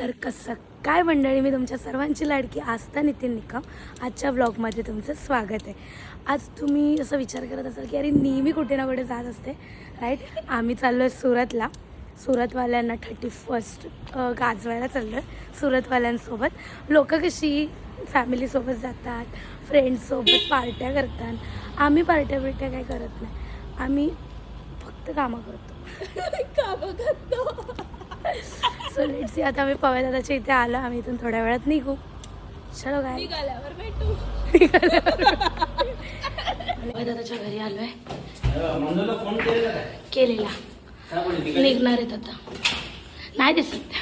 तर कसं काय मंडळी, मी तुमच्या सर्वांची लाडकी आस्था नितीन निकम. आजच्या ब्लॉगमध्ये तुमचं स्वागत आहे. आज तुम्ही असं विचार करत असाल की अरे नेहमी कुठे ना कुठे जात असते, राईट. आम्ही चाललो आहे सुरतला. सुरतवाल्यांना 31st गाजवायला चाललो आहे सुरतवाल्यांसोबत. लोक कशी फॅमिलीसोबत जातात, फ्रेंड्ससोबत पार्ट्या करतात. आम्ही पार्ट्या बिर्ट्या काय करत नाही, आम्ही फक्त कामं करतो. So let's see. आता आम्ही पव्या दादाच्या इथे आलो. आम्ही इथून थोड्या वेळात निघू. चलो काय भेटू. पव्या दादाच्या घरी आलोय. केलेला निघणार आहेत आता, नाही दिसत.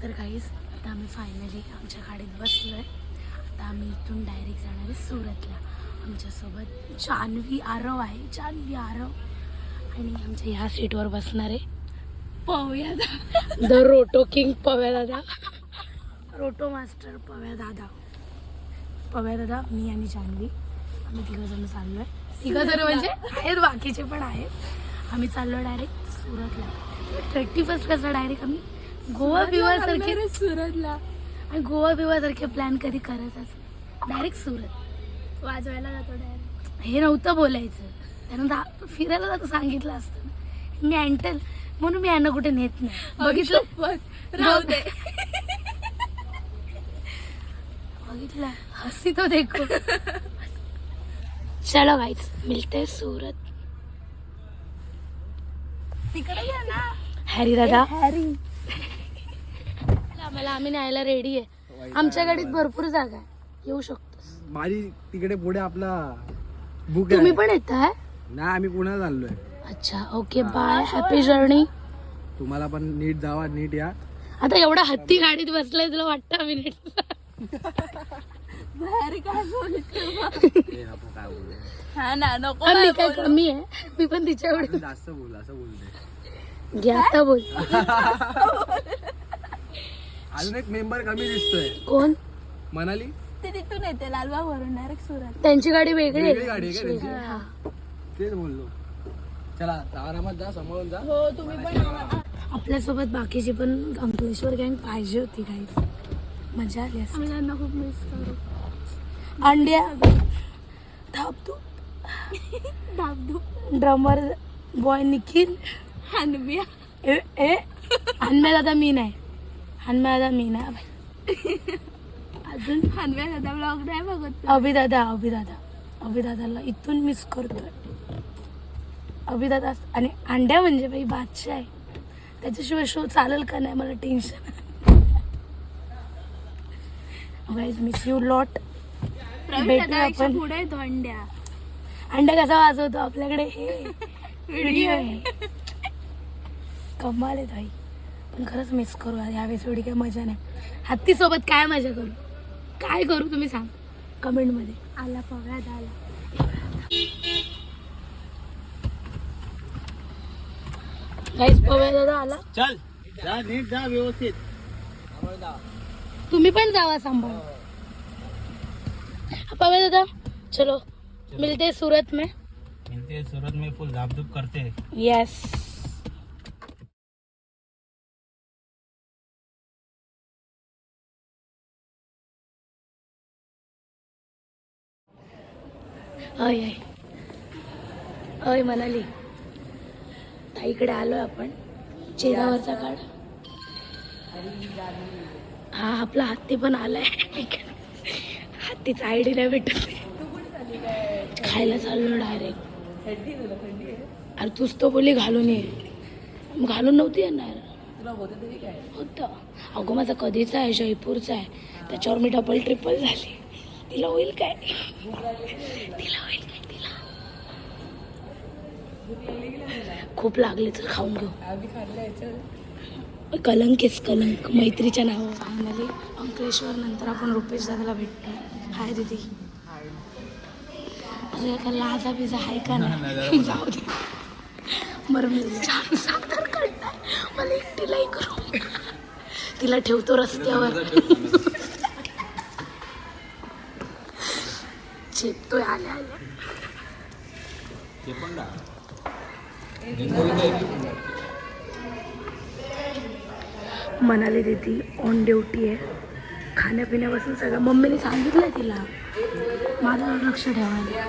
तर काहीच आता आम्ही फायनली आमच्या गाडीत बसलोय. आता आम्ही इथून डायरेक्ट जाणार आहे सुरतला. आमच्यासोबत जान्हवी आरव आहे, जान्हवी आरव. आणि आमच्या ह्या सीटवर बसणार आहे पव्या दादा, द रोटो किंग पव्या दादा, रोटो मास्टर पव्या दादा. पव्या दादा, मी आणि जान्हवी, आम्ही तिघंजण चाललो आहे. तिघंजण म्हणजे आहेत, बाकीचे पण आहेत. आम्ही चाललो डायरेक्ट सुरतला. 31st कसं डायरेक्ट आम्ही गोवा बिवासारखे सुरतला आणि गोवा बिवासारखे प्लॅन कधी करतच. डायरेक्ट सुरत वाजवायला जातो डायरेक्ट. हे नव्हतं बोलायचं, त्यानंतर फिरायला जातं सांगितलं असतं ना. मी अँटल म्हणून मी यांना कुठे नेत नाही. बघितलं बघितलं, हसी तो देखो. चलो गाइस, मिलते हैं सूरत. तिकडे घ्या ना हॅरी दादा, हॅरी. आम्हाला आम्ही न्यायला रेडी आहे. आमच्या गाडीत भरपूर जागा आहे, येऊ शकतोस. माझी तिकडे पुढे आपला बुक तुम्ही पण येताय? ना, आम्ही पुण्याला चाललोय. अच्छा, ओके, बाय, हॅपी जर्नी. तुम्हाला पण नीट जावा, नीट या. आता एवढा हत्ती गाडीत बसलाय, तुला वाटतं आम्ही नीट? हॅरी काय बोलतो? ए, आपण काय बोलू? हा ना, नको मी काय कमी आहे? मी पण तिच्या एवढी. जास्त बोल, असं बोलते. घ्या आता बोल. अजून एक मेंबर कमी दिसतोय. कोण? मनाली. ते तिथून येते लालबाग वरून डायरेक्ट सुरत. त्यांची गाडी वेगळी वेगळी गाडी आहे का त्यांची? हा. तेच बोललो. चला आरामात जा, सांभाळून जा. हो, तुम्ही पण आम्हाला. आपल्यासोबत बाकीची पण अंकलेश्वर गँग पाहिजे होती काही. मजा आली असती. आम्ही त्यांना खूप मिस करू. अंड्या धाबधूप धाबधूप. Drummer boy Nikhil. हनबिया. ए हनम्या दादा मी नाही, हनम्या दादा मी नाही बाई. अजून हनव्या दादा ब्लॉग नाही बघत. अभिदादा, अभिदादाला इथून मिस करतोय. अभिदादा आणि अंड्या म्हणजे बाई बादशाह आहे. त्याच्याशिवाय शो चालेल का नाही मला tension. Guys, miss you lot. भेटूया आपण. पुढे येतो अंड्या. अंड्या कसा वाजवतो आपल्याकडे हे व्हिडिओ आहे. कमाल आहे ताई. पण खरंच मिस करू यावेळेस. एवढी काही मजा नाही. हत्ती सोबत काय मजा करू, काय करू तुम्ही सांग कमेंट मध्ये. आला पव्यात आला. गाईज, पव्या दादा आला. चल जा, नीट जा, व्यवस्थित. तुम्ही पण जावा सांभाळ. पव्या दादा, चलो मिलते हैं सूरत में. सूरत में फुल धापधूप करते हैं. यस. अय अय मनाली, ताईकडे आलोय आपण. चेहऱ्यावरचा काढ. हा, आपला हत्ती पण आलाय. हत्तीचा आयडी नाही भेटत. खायला चाललो डायरेक्ट. अरे तूच तो बोली घालून ये. घालून नव्हती येणार होतं. अगो माझा कधीचा आहे, जयपूरचा आहे. त्याच्यावर मी डबल ट्रिपल झाली. तिला होईल काय? खूप लागले तर खाऊन घेऊ. कलंक इस कलंक, मैत्रीच्या नावावर. फायनली अंकलेश्वर नंतर आपण रुपेश दादाला भेटतो. हाय दीदी. अरे का लाजा बिजा आहे का नाही? जाऊ दे. बरं, मी छान साखर काढणार. मला एकटीलाही करू. तिला ठेवतो रस्त्यावर. चेपतोय आल्या आल्या. मनाली दीदी ऑन ड्युटी आहे. खाण्यापिण्यापासून सगळं मम्मीने सांगितलं तिला माझं लक्ष ठेवायला.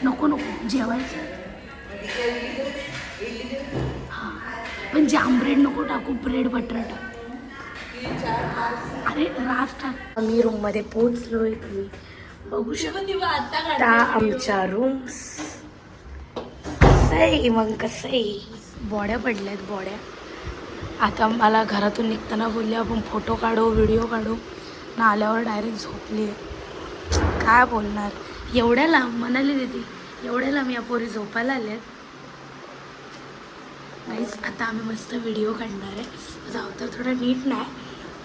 नको नको जेवायचं. हां पण जाम ब्रेड नको टाकू, ब्रेड बटर टाक. अरे राज टाक. आम्ही रूममध्ये पोचलोय. तुम्ही बघू शकता आमच्या रूम्स. कसं आहे मग, कसं आहे. बॉड्या पडल्यात बॉड्या. आता मला घरातून निघताना बोलले आपण फोटो काढू, व्हिडिओ काढू. ना आल्यावर डायरेक्ट झोपली आहे. काय बोलणार. एवढ्याला म्हणाली दीदी, एवढ्याला मी या पोरी झोपायला आल्यात. गाईज आता आम्ही मस्त व्हिडिओ काढणार आहे. जाऊ तर थोडं नीट नाही,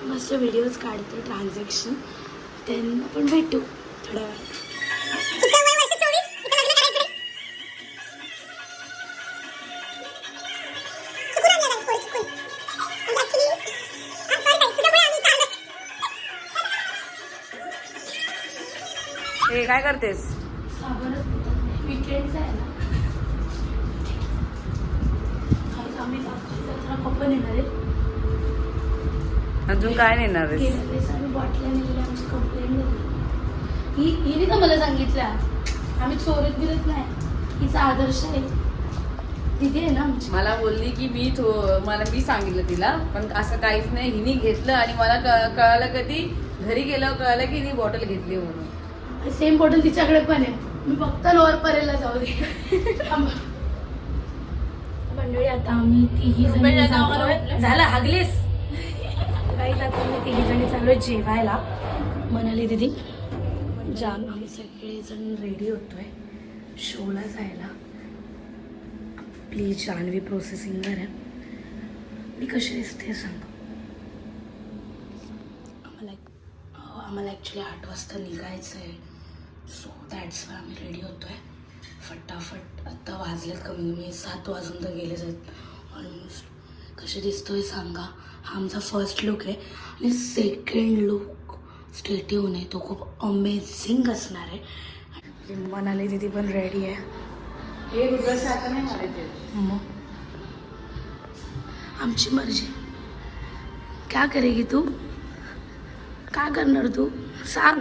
मस्त व्हिडिओज काढतो ट्रान्झॅक्शन. देन आपण भेटू थोड्या वेळ. हे काय करतेस? साबणच भेटत नाही. विकेंडचा आहे ना. आज आम्ही जत्रा पप्पन येणार आहे. अजून काय नेणार आहेस? गेल्या वेळेस आम्ही बॉटल्या नेलेल्या, आमची कंप्लेंट झाली. हिने तर मला सांगितलं आम्ही चोरत बिरत नाही. हिचा आदर्श आहे. दिदी आहे ना आमची. मला बोलली की मी सांगितलं तिला, पण असं काहीच नाही. हिने घेतलं आणि मला कळालं, कधी घरी गेल्यावर कळालं की हिने बॉटल घेतली म्हणून. सेम बॉटल तिच्याकडे पण आहे. मी फक्त लोअर परेला जाऊ दे. मंडळी आता आम्ही तिघी जणी झालं हागलीस. काही आता आम्ही तिघी जणी चाललोय जेवायला. म्हणाली दीदी जाम. आम्ही सगळेजण रेडी होतोय शोला जायला. आपली जान्हवी प्रोसेसिंगवर आहे. मी कशी दिसते सांग. आम्हाला ॲक्च्युली 8 वाजता निघायचं आहे. सो दॅट्स वाय आम्ही रेडी होतो आहे फटाफट. आत्ता वाजलेत कमी कमी 7 वाजून तर गेलेच आहेत ऑलमोस्ट. कसे दिसतोय सांगा. हा आमचा फर्स्ट लुक आहे. आणि सेकंड लुक स्टेट येऊन आहे, तो खूप अमेझिंग असणार आहे. मनाली दीदी पण रेडी आहे. हे रुद्राक्ष आता नाही मारायचे. मग आमची मर्जी. क्या करेगी तू, काय करणार तू सांग.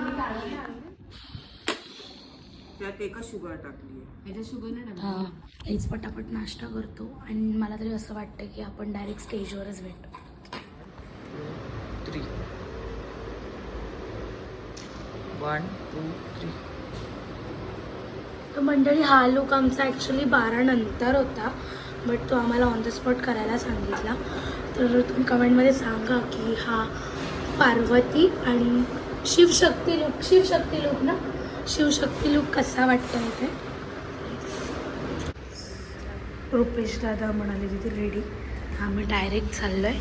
त्यात एका शुगर टाकली याच्यात शुगर नाही ना. हां काहीच पटापट नाश्ता करतो. आणि मला तरी असं वाटतं की आपण डायरेक्ट स्टेजवरच भेटू. 3 1 2 3. तर मंडळी हा लुक आमचा ॲक्च्युली 12 नंतर होता, बट तो आम्हाला ऑन द स्पॉट करायला सांगितला. तर तुम्ही कमेंटमध्ये सांगा की हा पार्वती आणि शिवशक्ती लुक ना, शिवशक्ती लुक कसा वाटतं ते. रुपेश दादा म्हणाले तिथे रेडी. आम्ही डायरेक्ट चाललो आहे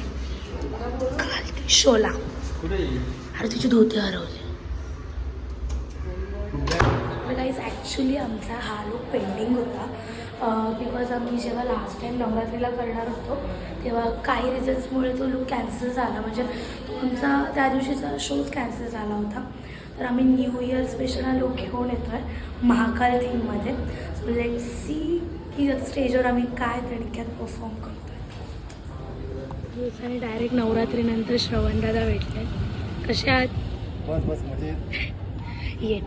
शोला. अरे तुझी धोती हरवली. गाईज ॲक्च्युली आमचा हा लुक पेंडिंग होता. बिकॉज आम्ही जेव्हा लास्ट टाईम नवरात्रीला करणार होतो तेव्हा काही रिझन्समुळे तो लुक कॅन्सल झाला. म्हणजे तो आमचा त्या दिवशीचा शोज कॅन्सल झाला होता. तर आम्ही न्यू इयर स्पेशल हा लुक घेऊन येतो आहे महाकाल थीममध्ये. सो लेट सी की आता स्टेजवर आम्ही काय तडक्यात परफॉर्म करतो आहे. आणि डायरेक्ट नवरात्रीनंतर श्रवणदादा भेटले. कसे आहात? बस म्हणजे ये.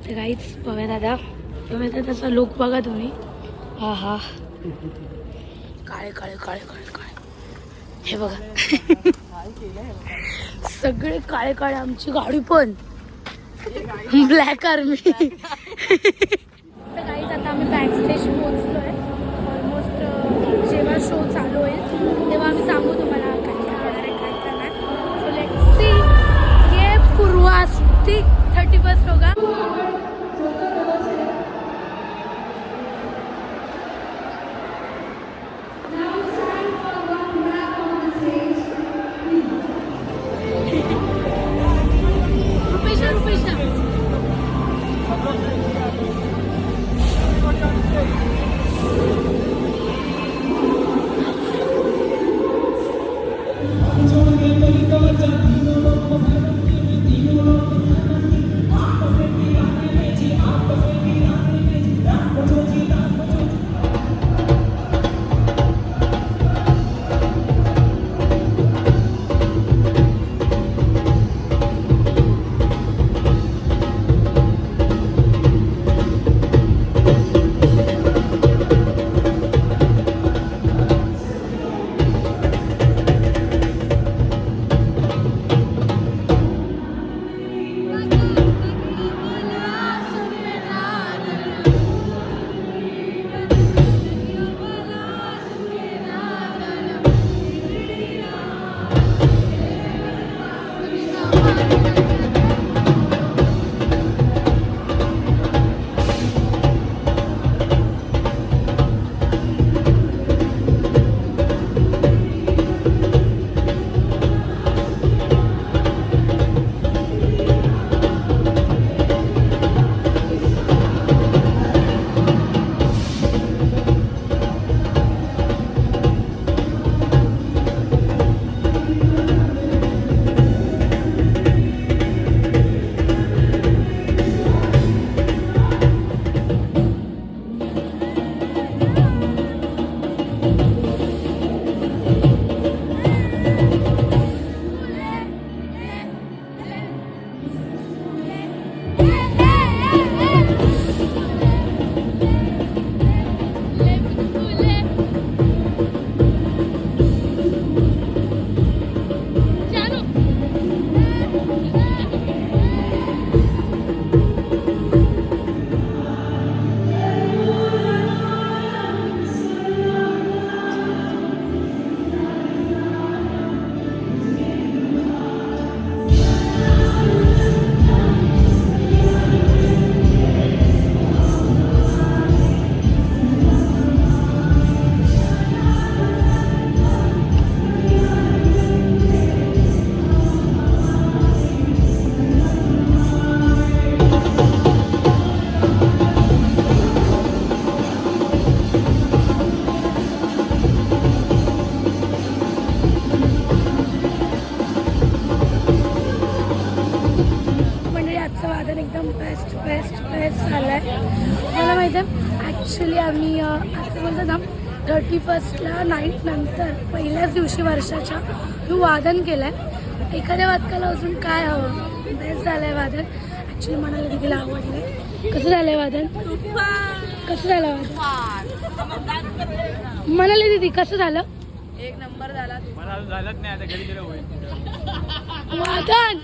तर काहीच पव्या दादाचा लुक बघा तुम्ही. हा हा काळे काळे काळे काळे काळे हे बघा. सगळे काळे काळे. आमची गाडी पण ब्लॅक आर्मी. तर काहीच आता आम्ही बॅक स्टेज पोहोचलो आहे. ऑलमोस्ट जेव्हा शो चालू होईल तेव्हा आम्ही सांगू तुम्हाला काय काय होणार आहे काय काय नाही. So let's see. ये पूर्वास्ती 31 होगा. चाललाय. मला माहिती आहे ॲक्च्युली आम्ही असं बोलतो ना 31st नाईट नंतर पहिल्याच दिवशी वर्षाच्या मी वादन केलं आहे. एखाद्या वादकाला अजून काय हवं, बेस्ट झालं आहे वादन. ॲक्च्युली मनाला दिदीला आवडलं आहे. कसं झालं आहे वादन? कसं झालं वादन? मनाला दिदी कसं झालं? एक नंबर झाला. मला झालंच नाही, आता घरी गेलं होईल. वादन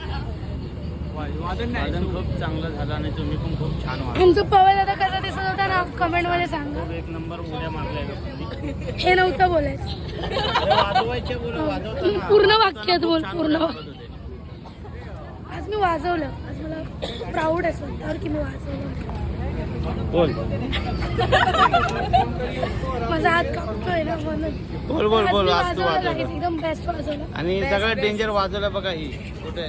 वादन खूप चांगलं झालं आणि तुम्ही पण खूप छान वाटलं. आमचं पवन दादा कसा दिसत होता ना कमेंटमध्ये सांगा. एक नंबर उड्या मारल्या लोकांनी. हे नव्हतं बोलायचं. वाजवायचे वाजवताना पूर्ण वाक्यात बोल. पूर्ण आज मी वाजवलं. आज मला प्राऊड आहे स्वतःवर की मी वाजवलं. बोल माझा हात कापतोय ना म्हणून. बोल बोल बोल. आज तू वाजवलं वाजवलं guys, एकदम बेस्ट वाजवलं. आणि सगळं डेंजर वाजवलं बघा. ही कुठे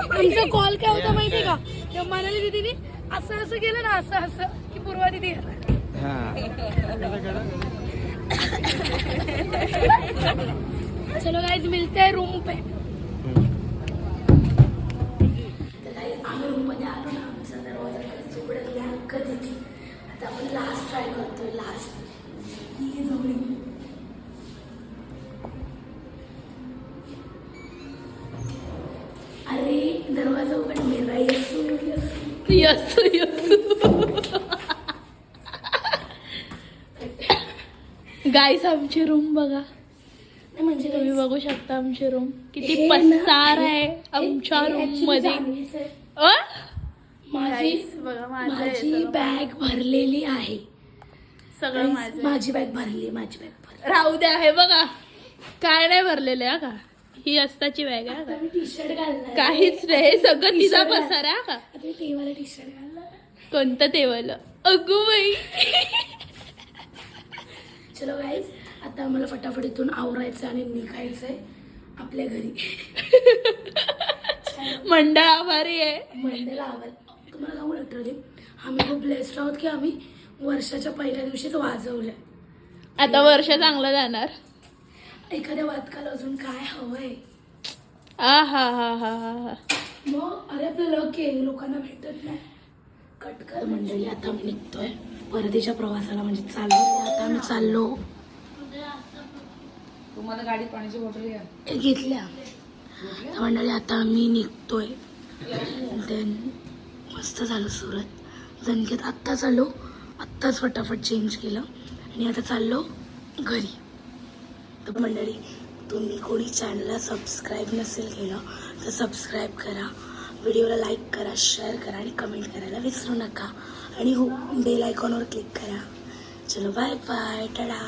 आमचा कॉल काय होता माहितीये का? तेव्हा म्हणाली दीदीने असं असं केलं ना, असं असं की पूर्वा दीदी चलो गाइस मिलते हैं रूम पे. तर guys, आम्ही रूम मध्ये आलो ना. आमचा दरवाजा कधीच उघडत नाही, कधीच. आता आपण लास्ट ट्राय करतोय. लास्ट ही जोडी. अरे दरवाजा उघड मेरा यसू यसू यसू. गाईस आमची रूम बघा. म्हणजे तुम्ही बघू शकता आमची रूम किती पसार आहे आमच्या रूम मध्ये. माझी बॅग भरलेली आहे. सगळं माझी बॅग भरली. माझी बॅग भरली. राहू द्या. हे बघा काय नाही भरलेलं आहे का. ही अस्ताची बॅग आहे का. मी टी शर्ट घालणार. काहीच नाही. सगळं तिचा पसार आहे का. आता मी तेवाला टी शर्ट घालणार. कोणतं तेवलं. अगो बाई. चलो गाईज आता आम्हाला फटाफट इथून आवरायचं आणि निघायचंय आपल्या घरी. मंडळ आभारी आहे. मंडेला आवाज तुम्हाला सांगू लिटरली आम्ही खूप ब्लेस्ड आहोत की आम्ही वर्षाच्या पहिल्या दिवशीच वाजवलंय. आता वर्ष चांगलं जाणार. एखाद्या वादकाला अजून काय हवंय. आ हा हा हा हा. मग अरे आपलं लक आहे, लोकांना भेटत नाही. कट कर मंडळी. आता आम्ही निघतोय परदेच्या प्रवासाला, म्हणजे चाललो. आता आम्ही चाललो. तुम्हाला गाडीत पाण्याची बॉटल घ्या. घेतल्या तर मंडळी. आता आम्ही निघतोय. देन मस्त झालं सुरत. दणक्यात आत्ताच आलो. आत्ताच फटाफट चेंज केलं आणि आता चाललो घरी. तर मंडळी तुम्ही कोणी चॅनलला सबस्क्राईब नसेल केलं तर सबस्क्राईब करा. व्हिडिओला लाईक करा, शेअर करा आणि कमेंट करायला विसरू नका. आणि हो बेल आयकॉनवर क्लिक करा. चलो बाय बाय. टाटा.